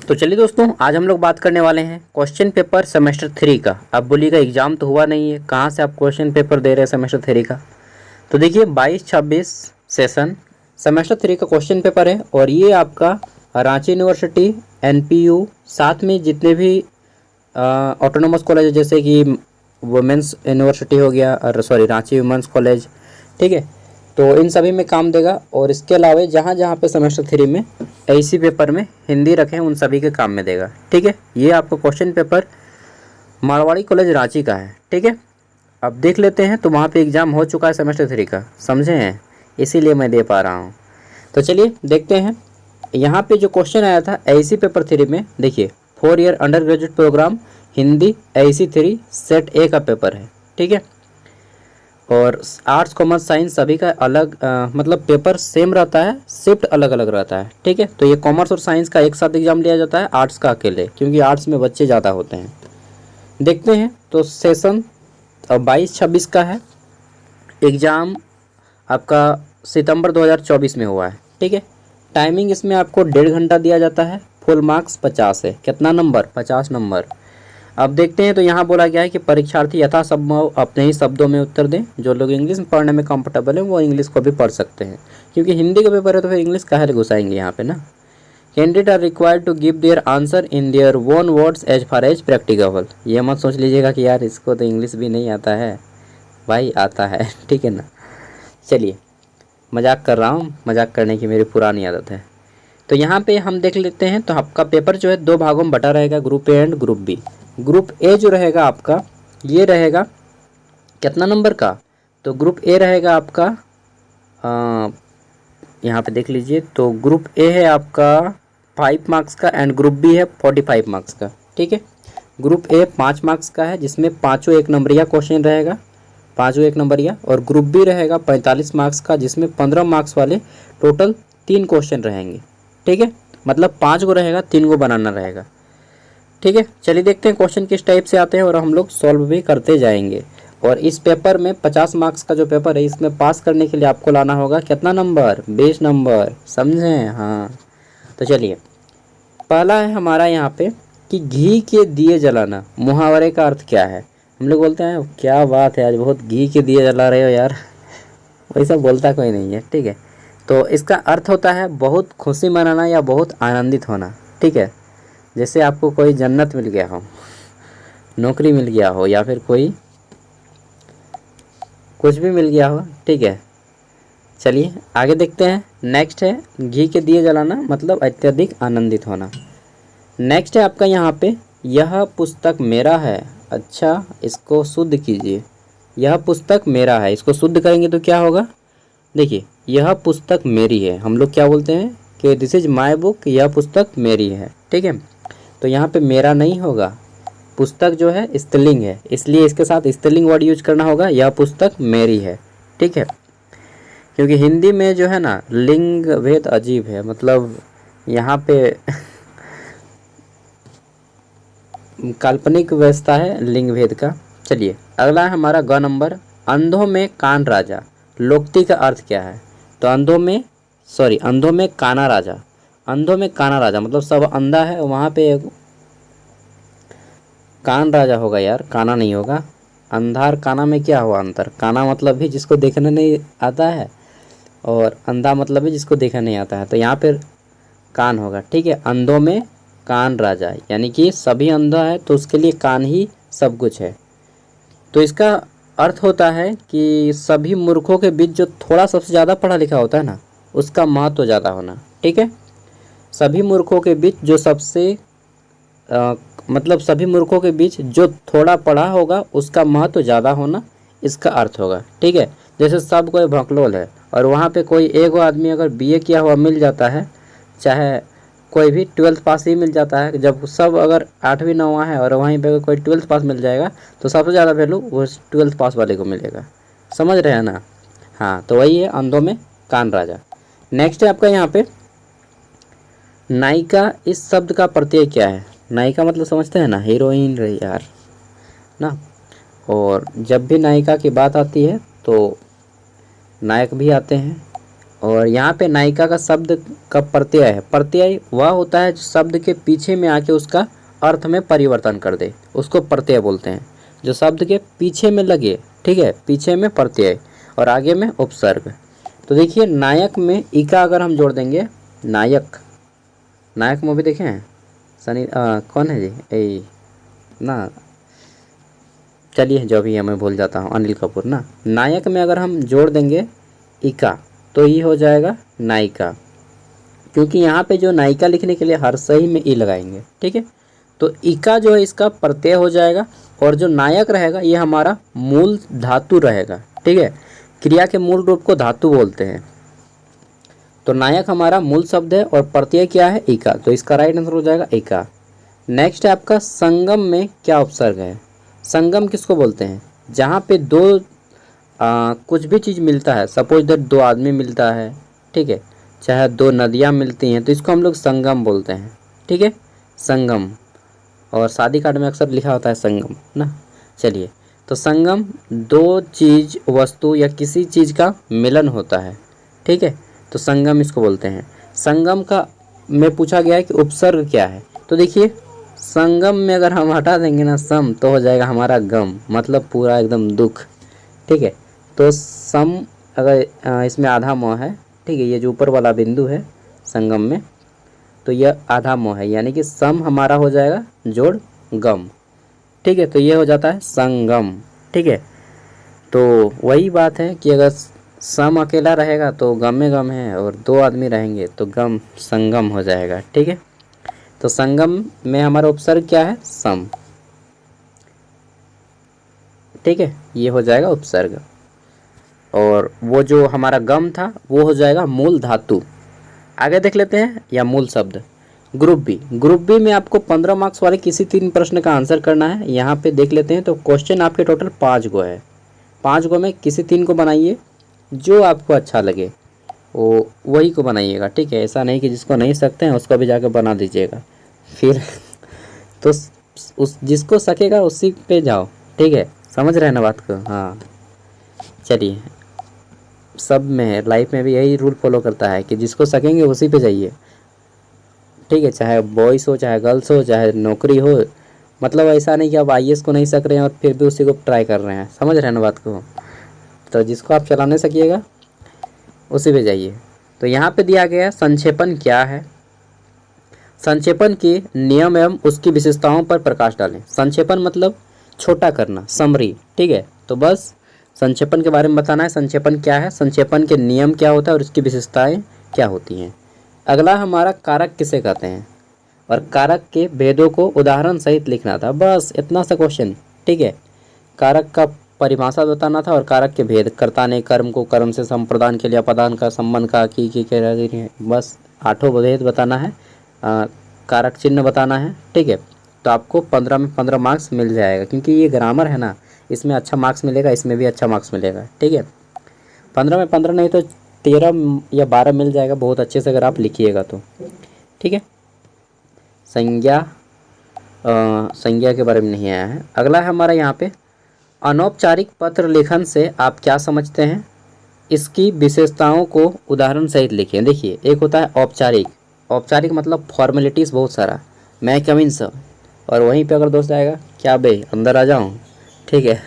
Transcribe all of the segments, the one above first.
तो चलिए दोस्तों, आज हम लोग बात करने वाले हैं क्वेश्चन पेपर सेमेस्टर 3 का। अब बोलिएगा एग्जाम तो हुआ नहीं है, कहाँ से आप क्वेश्चन पेपर दे रहे हैं सेमेस्टर 3 का। तो देखिए 22-26 सेशन सेमेस्टर 3 का क्वेश्चन पेपर है और ये आपका रांची यूनिवर्सिटी, एनपीयू, साथ में जितने भी ऑटोनोमस कॉलेज जैसे कि वुमेंस यूनिवर्सिटी हो गया, और सॉरी रांची वुमेंस कॉलेज, ठीक है, तो इन सभी में काम देगा। और इसके अलावा जहाँ जहाँ पे सेमेस्टर 3 में एसी पेपर में हिंदी रखे हैं उन सभी के काम में देगा, ठीक है। ये आपका question paper Marwari college Ranchi का है, ठीक है। अब देख लेते हैं, तो वहाँ पे एग्ज़ाम हो चुका है सेमेस्टर 3 का, समझे हैं, इसीलिए मैं दे पा रहा हूँ। तो चलिए देखते हैं यहाँ पे जो क्वेश्चन आया था एसी पेपर 3 में। देखिए 4 year undergraduate programme Hindi AC 3 set A का पेपर है, ठीक है। और आर्ट्स कॉमर्स साइंस सभी का अलग मतलब पेपर सेम रहता है, शिफ्ट अलग अलग रहता है, ठीक है। तो ये कॉमर्स और साइंस का एक साथ एग्जाम लिया जाता है, आर्ट्स का अकेले, क्योंकि आर्ट्स में बच्चे ज़्यादा होते हैं। देखते हैं, तो सेशन 22-26 का है, एग्ज़ाम आपका सितंबर 2024 में हुआ है, ठीक है। टाइमिंग इसमें आपको 1.5 घंटा दिया जाता है, फुल मार्क्स 50 है। कितना नंबर? 50 नंबर। अब देखते हैं, तो यहाँ बोला गया है कि परीक्षार्थी यथासंभव अपने ही शब्दों में उत्तर दें। जो लोग इंग्लिश में पढ़ने में कंफर्टेबल है वो इंग्लिश को भी पढ़ सकते हैं, क्योंकि हिंदी का पेपर है तो फिर इंग्लिश काहे घुसाएंगे यहाँ पे ना। Candidates are required to give their answer in their own words as far as practicable. ये मत सोच लीजिएगा कि यार इसको तो इंग्लिश भी नहीं आता है, भाई आता है, ठीक है ना। चलिए मजाक कर रहा हूँ, मजाक करने की मेरी पुरानी आदत है। तो यहाँ पे हम देख लेते हैं, तो आपका पेपर जो है 2 भागों में बटा रहेगा, group A and group B. Group A जो रहेगा आपका, ये रहेगा कितना नंबर का? तो ग्रुप ए रहेगा आपका यहाँ पे देख लीजिए, तो ग्रुप ए है आपका 5 मार्क्स का एंड ग्रुप बी है 45 मार्क्स का, ठीक है। ग्रुप ए 5 मार्क्स का है, जिसमें 5 1 नंबरिया क्वेश्चन रहेगा, 5 1 नंबरिया। और ग्रुप बी रहेगा 45 मार्क्स का, जिसमें 15 मार्क्स वाले टोटल 3 क्वेश्चन रहेंगे, ठीक है। मतलब 5 को रहेगा, 3 को बनाना रहेगा, ठीक है। चलिए देखते हैं क्वेश्चन किस टाइप से आते हैं और हम लोग सॉल्व भी करते जाएंगे। और इस पेपर में 50 मार्क्स का जो पेपर है, इसमें पास करने के लिए आपको लाना होगा कितना नंबर? 20 नंबर, समझें? हाँ, तो चलिए पहला है हमारा यहाँ पे कि घी के दिए जलाना, मुहावरे का अर्थ क्या है? हम लोग बोलते हैं क्या बात है, आज बहुत घी के दिए जला रहे हो यार, वैसा बोलता कोई नहीं है, ठीक है। तो इसका अर्थ होता है बहुत खुशी मनाना या बहुत आनंदित होना, ठीक है। जैसे आपको कोई जन्नत मिल गया हो, नौकरी मिल गया हो, या फिर कोई कुछ भी मिल गया हो, ठीक है। चलिए आगे देखते हैं। नेक्स्ट है घी के दिए जलाना, मतलब अत्यधिक आनंदित होना। नेक्स्ट है आपका यहाँ पे यह पुस्तक मेरा है। अच्छा, इसको शुद्ध कीजिए, यह पुस्तक मेरा है, इसको शुद्ध करेंगे तो क्या होगा? देखिए यह पुस्तक मेरी है, हम लोग क्या बोलते हैं कि दिस इज माई बुक, यह पुस्तक मेरी है, ठीक है। तो यहाँ पे मेरा नहीं होगा, पुस्तक जो है स्त्रीलिंग है, इसलिए इसके साथ स्त्रीलिंग वर्ड यूज करना होगा, यह पुस्तक मेरी है, ठीक है। क्योंकि हिंदी में जो है ना लिंग भेद अजीब है, मतलब यहाँ पे काल्पनिक व्यवस्था है लिंग भेद का। चलिए अगला है हमारा ग नंबर, अंधों में कान राजा। लोक्ति का अर्थ क्या है? तो अंधों में काना राजा। अंधों में काना राजा मतलब सब अंधा है, वहाँ पे कान राजा होगा यार, काना नहीं होगा। अंधार काना में क्या हुआ अंतर? काना मतलब भी जिसको देखने नहीं आता है, और अंधा मतलब भी जिसको देखना नहीं आता है, तो यहाँ पर कान होगा, ठीक है। अंधों में कान राजा, यानी कि सभी अंधा है तो उसके लिए कान ही सब कुछ है। तो इसका अर्थ होता है कि सभी मूर्खों के बीच जो थोड़ा सबसे ज़्यादा पढ़ा लिखा होता है ना, उसका महत्व ज़्यादा होना, ठीक है। सभी मूर्खों के बीच जो मतलब सभी मूर्खों के बीच जो थोड़ा पढ़ा होगा उसका महत्व ज़्यादा होना, इसका अर्थ होगा, ठीक है। जैसे सब कोई भकलोल है और वहाँ पे कोई एक आदमी अगर बीए किया हुआ मिल जाता है, चाहे कोई भी 12th पास ही मिल जाता है, जब सब अगर 8वीं 9वां है और वहीं पे कोई 12th पास मिल जाएगा, तो सबसे ज़्यादा वैल्यू वो 12th पास वाले को मिलेगा, समझ रहे हैं ना। हाँ, तो वही है अंधों में कान राजा। नेक्स्ट है आपका यहाँ पे नायिका, इस शब्द का प्रत्यय क्या है? नायिका मतलब समझते हैं ना, हीरोइन रही यार ना। और जब भी नायिका की बात आती है तो नायक भी आते हैं, और यहाँ पे नायिका का शब्द का प्रत्यय है। प्रत्यय वह होता है जो शब्द के पीछे में आके उसका अर्थ में परिवर्तन कर दे, उसको प्रत्यय बोलते हैं। जो शब्द के पीछे में लगे, ठीक है, पीछे में प्रत्यय और आगे में उपसर्ग। तो देखिए नायक में इका अगर हम जोड़ देंगे, नायक, नायक मूवी देखे हैं, सनी कौन है जी, ए ना, चलिए जो भी है मैं भूल जाता हूँ, अनिल कपूर ना। नायक में अगर हम जोड़ देंगे इका तो ये हो जाएगा नायिका, क्योंकि यहाँ पे जो नायिका लिखने के लिए हर सही में ई लगाएंगे, ठीक है। तो इका जो है इसका प्रत्यय हो जाएगा और जो नायक रहेगा ये हमारा मूल धातु रहेगा, ठीक है। क्रिया के मूल रूप को धातु बोलते हैं। तो नायक हमारा मूल शब्द है और प्रत्यय क्या है, इका, तो इसका राइट आंसर हो जाएगा इका। नेक्स्ट है आपका संगम में क्या उपसर्ग है। संगम किसको बोलते हैं, जहाँ पे दो कुछ भी चीज़ मिलता है, सपोज दैट दो आदमी मिलता है, ठीक है, चाहे दो नदियाँ मिलती हैं, तो इसको हम लोग संगम बोलते हैं, ठीक है, संगम। और शादी कार्ड में अक्सर लिखा होता है संगम ना। चलिए, तो संगम दो चीज़, वस्तु या किसी चीज़ का मिलन होता है, ठीक है, तो संगम इसको बोलते हैं। संगम का में पूछा गया है कि उपसर्ग क्या है, तो देखिए संगम में अगर हम हटा देंगे ना सम, तो हो जाएगा हमारा गम, मतलब पूरा एकदम दुख, ठीक है। तो सम अगर इसमें आधा मोह है, ठीक है, ये जो ऊपर वाला बिंदु है संगम में, तो यह आधा मोह है, यानी कि सम हमारा हो जाएगा जोड़ गम, ठीक है। तो ये हो जाता है संगम, ठीक है। तो वही बात है कि अगर सम अकेला रहेगा तो गम में गम है, और दो आदमी रहेंगे तो गम संगम हो जाएगा, ठीक है। तो संगम में हमारा उपसर्ग क्या है, सम, ठीक है, ये हो जाएगा उपसर्ग। और वो जो हमारा गम था वो हो जाएगा मूल धातु। आगे देख लेते हैं, या मूल शब्द। ग्रुप बी, ग्रुप बी में आपको 15 मार्क्स वाले किसी 3 प्रश्न का आंसर करना है। यहाँ पे देख लेते हैं, तो क्वेश्चन आपके टोटल 5 गो है। 5 गो में किसी 3 को बनाइए, जो आपको अच्छा लगे वो वही को बनाइएगा, ठीक है। ऐसा नहीं कि जिसको नहीं सकते हैं उसको भी जाकर बना दीजिएगा फिर तो उस जिसको सकेगा उसी पे जाओ, ठीक है, समझ रहे हैं ना बात को। हाँ चलिए, सब में है, लाइफ में भी यही रूल फॉलो करता है कि जिसको सकेंगे उसी पे जाइए, ठीक है, चाहे बॉयज़ हो, चाहे गर्ल्स हो, चाहे नौकरी हो। मतलब ऐसा नहीं कि आप आईएएस को नहीं सक रहे हैं और फिर भी उसी को ट्राई कर रहे हैं, समझ रहे हैं ना बात को। तो जिसको आप चलाने सकिएगा उसी पे जाइए। तो यहाँ पे दिया गया है संक्षेपण क्या है। संक्षेपण के नियम एवं उसकी विशेषताओं पर प्रकाश डालें। संक्षेपण मतलब छोटा करना, समरी, ठीक है। तो बस संक्षेपण के बारे में बताना है, संक्षेपण क्या है, संक्षेपण के नियम क्या होता है और उसकी विशेषताएं क्या होती हैं। अगला हमारा कारक किसे कहते हैं, और कारक के भेदों को उदाहरण सहित लिखना था, बस इतना सा क्वेश्चन, ठीक है। कारक का परिभाषा बताना था और कारक के भेद, कर्ता ने कर्म को कर्म से संप्रदान के लिए अपादान का, संबंध का, की के, बस 8 भेद बताना है, कारक चिन्ह बताना है, ठीक है। तो आपको 15 में 15 मार्क्स मिल जाएगा, क्योंकि ये ग्रामर है ना, इसमें अच्छा मार्क्स मिलेगा, इसमें भी अच्छा मार्क्स मिलेगा, ठीक है। 15 में 15 नहीं तो 13 या 12 मिल जाएगा, बहुत अच्छे से अगर आप लिखिएगा तो, ठीक है। संज्ञा संज्ञा के बारे में नहीं आया है। अगला है हमारा यहाँ पे अनौपचारिक पत्र लेखन से आप क्या समझते हैं, इसकी विशेषताओं को उदाहरण सहित लिखें। देखिए, एक होता है औपचारिक, औपचारिक मतलब फॉर्मेलिटीज़ बहुत सारा, मैं कम इन सर, और वहीं पे अगर दोस्त आएगा क्या बे अंदर आ जाऊँ, ठीक है,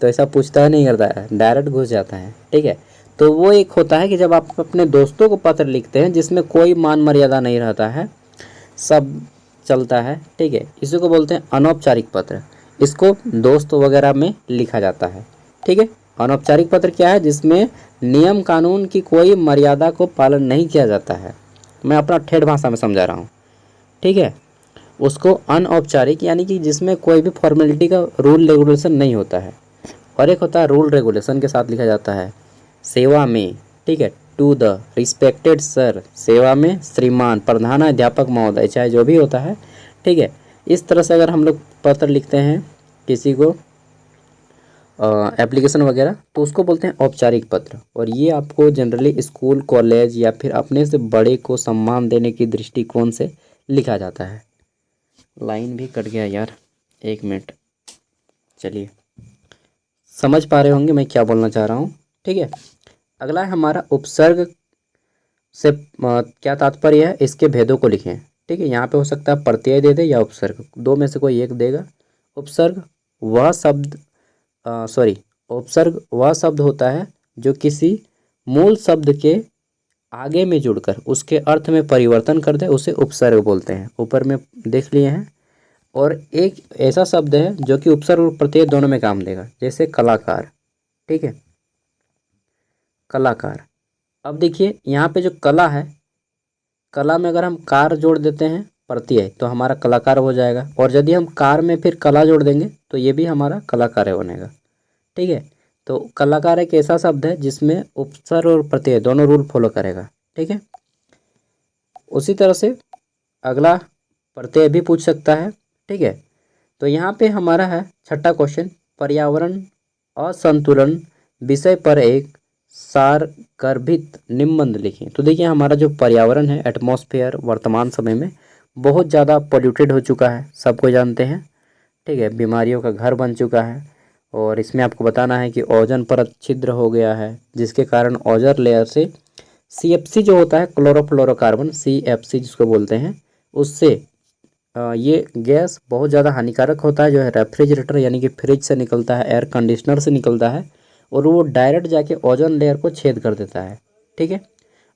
तो ऐसा पूछता है, नहीं करता है, डायरेक्ट घुस जाता है, ठीक है। तो वो एक होता है कि जब आप अपने दोस्तों को पत्र लिखते हैं जिसमें कोई मान मर्यादा नहीं रहता है, सब चलता है, ठीक है, इसी को बोलते हैं अनौपचारिक पत्र। इसको दोस्त वगैरह में लिखा जाता है, ठीक है। अनौपचारिक पत्र क्या है, जिसमें नियम कानून की कोई मर्यादा को पालन नहीं किया जाता है, मैं अपना ठेठ भाषा में समझा रहा हूँ, ठीक है। उसको अनौपचारिक यानी कि जिसमें कोई भी फॉर्मेलिटी का रूल रेगुलेशन नहीं होता है। और एक होता है रूल रेगुलेशन के साथ लिखा जाता है, सेवा में, ठीक है, टू द रिस्पेक्टेड सर, सेवा में श्रीमान, प्रधान अध्यापक महोदय, चाहे जो भी होता है, ठीक है। इस तरह से अगर हम लोग पत्र लिखते हैं किसी को, एप्लीकेशन वगैरह, तो उसको बोलते हैं औपचारिक पत्र। और ये आपको जनरली स्कूल, कॉलेज या फिर अपने से बड़े को सम्मान देने की दृष्टिकोण से लिखा जाता है। लाइन भी कट गया यार, 1 मिनट, चलिए समझ पा रहे होंगे मैं क्या बोलना चाह रहा हूँ, ठीक है। अगला है हमारा उपसर्ग से क्या तात्पर्य है, इसके भेदों को लिखें। ठीक है, यहाँ पे हो सकता है प्रत्यय दे दे या उपसर्ग, दो में से कोई एक देगा। उपसर्ग वह शब्द उपसर्ग वह शब्द होता है जो किसी मूल शब्द के आगे में जुड़कर उसके अर्थ में परिवर्तन कर दे, उसे उपसर्ग बोलते हैं। ऊपर में देख लिए हैं। और एक ऐसा शब्द है जो कि उपसर्ग और प्रत्यय दोनों में काम देगा, जैसे कलाकार। ठीक है, कलाकार। अब देखिए यहाँ पे जो कला है, कला में अगर हम कार जोड़ देते हैं प्रत्यय तो हमारा कलाकार हो जाएगा, और यदि हम कार में फिर कला जोड़ देंगे तो ये भी हमारा कलाकार बनेगा। ठीक है, तो कलाकार एक ऐसा शब्द है जिसमें उपसर्ग और प्रत्यय दोनों रूल फॉलो करेगा। ठीक है, उसी तरह से अगला प्रत्यय भी पूछ सकता है। ठीक है, तो यहाँ पे हमारा है छठा क्वेश्चन, पर्यावरण असंतुलन विषय पर एक सारगर्भित निबंध लिखें। तो देखिए हमारा जो पर्यावरण है, एटमॉस्फेयर, वर्तमान समय में बहुत ज़्यादा पोल्यूटेड हो चुका है, सबको जानते हैं। ठीक है, बीमारियों का घर बन चुका है। और इसमें आपको बताना है कि ओजोन परत छिद्र हो गया है, जिसके कारण ओजोन लेयर से CFC जो होता है, क्लोरोफ्लोरोकार्बन, CFC जिसको बोलते हैं, उससे ये गैस बहुत ज़्यादा हानिकारक होता है, जो है रेफ्रिजरेटर यानी कि फ्रिज से निकलता है, एयर कंडीशनर से निकलता है, और वो डायरेक्ट जाके ओजोन लेयर को छेद कर देता है। ठीक है,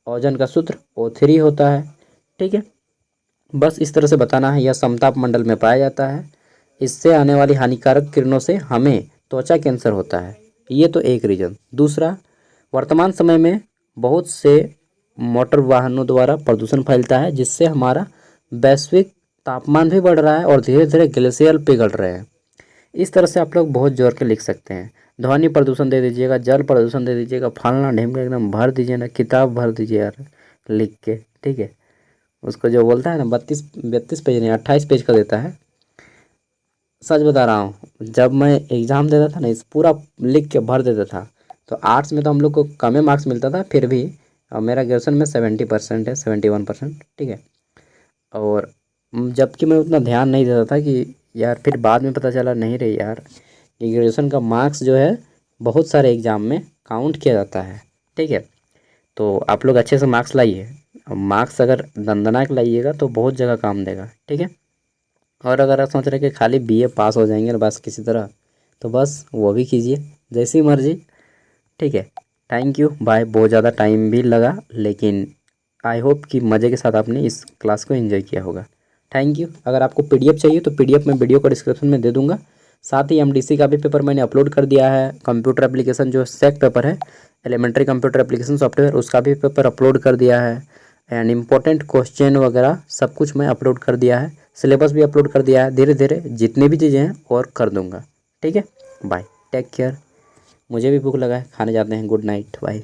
ओजोन का सूत्र O3 होता है। ठीक है, बस इस तरह से बताना है। यह समताप मंडल में पाया जाता है। इससे आने वाली हानिकारक किरणों से हमें त्वचा कैंसर होता है। ये तो एक रीज़न। दूसरा, वर्तमान समय में बहुत से मोटर वाहनों द्वारा प्रदूषण फैलता है, जिससे हमारा वैश्विक तापमान भी बढ़ रहा है और धीरे धीरे ग्लेशियर पिघल रहे हैं। इस तरह से आप लोग बहुत जोर के लिख सकते हैं। ध्वनि प्रदूषण दे दीजिएगा, जल प्रदूषण दे दीजिएगा, फलना ढिमका एकदम भर दीजिए ना, किताब भर दीजिए यार लिख के। ठीक है, उसको जो बोलता है ना 32 पेज नहीं 28 पेज का देता है। सच बता रहा हूँ, जब मैं एग्ज़ाम देता था ना, इस पूरा लिख के भर देता था। तो आर्ट्स में तो हम लोग को कम मार्क्स मिलता था, फिर भी मेरा ग्रेजुएशन में 70% है, 71%। ठीक है, और जबकि मैं उतना ध्यान नहीं देता था कि यार, फिर बाद में पता चला नहीं रही यार कि ग्रेजुएशन का मार्क्स जो है बहुत सारे एग्ज़ाम में काउंट किया जाता है। ठीक है, तो आप लोग अच्छे से मार्क्स लाइए। मार्क्स अगर दंदनाक लाइएगा तो बहुत जगह काम देगा। ठीक है, और अगर आप सोच रहे कि खाली BA पास हो जाएंगे बस किसी तरह, तो बस वो भी कीजिए, जैसी मर्जी। ठीक है, थैंक यू बाय। बहुत ज़्यादा टाइम भी लगा, लेकिन आई होप कि मज़े के साथ आपने इस क्लास को एंजॉय किया होगा। Thank you. अगर आपको PDF चाहिए तो PDF मैं वीडियो को डिस्क्रिप्शन में दे दूंगा। साथ ही MDC का भी पेपर मैंने अपलोड कर दिया है। कंप्यूटर एप्लीकेशन जो सेक पेपर है, एलिमेंट्री कंप्यूटर एप्लीकेशन सॉफ्टवेयर, उसका भी पेपर अपलोड कर दिया है। एंड इम्पोर्टेंट क्वेश्चन वगैरह सब कुछ मैं अपलोड कर दिया है। सिलेबस भी अपलोड कर दिया है। धीरे धीरे जितनी भी चीज़ें हैं और कर दूँगा। ठीक है, बाय, टेक केयर। मुझे भी भूख लगा है, खाने जाते हैं। Good night, bye.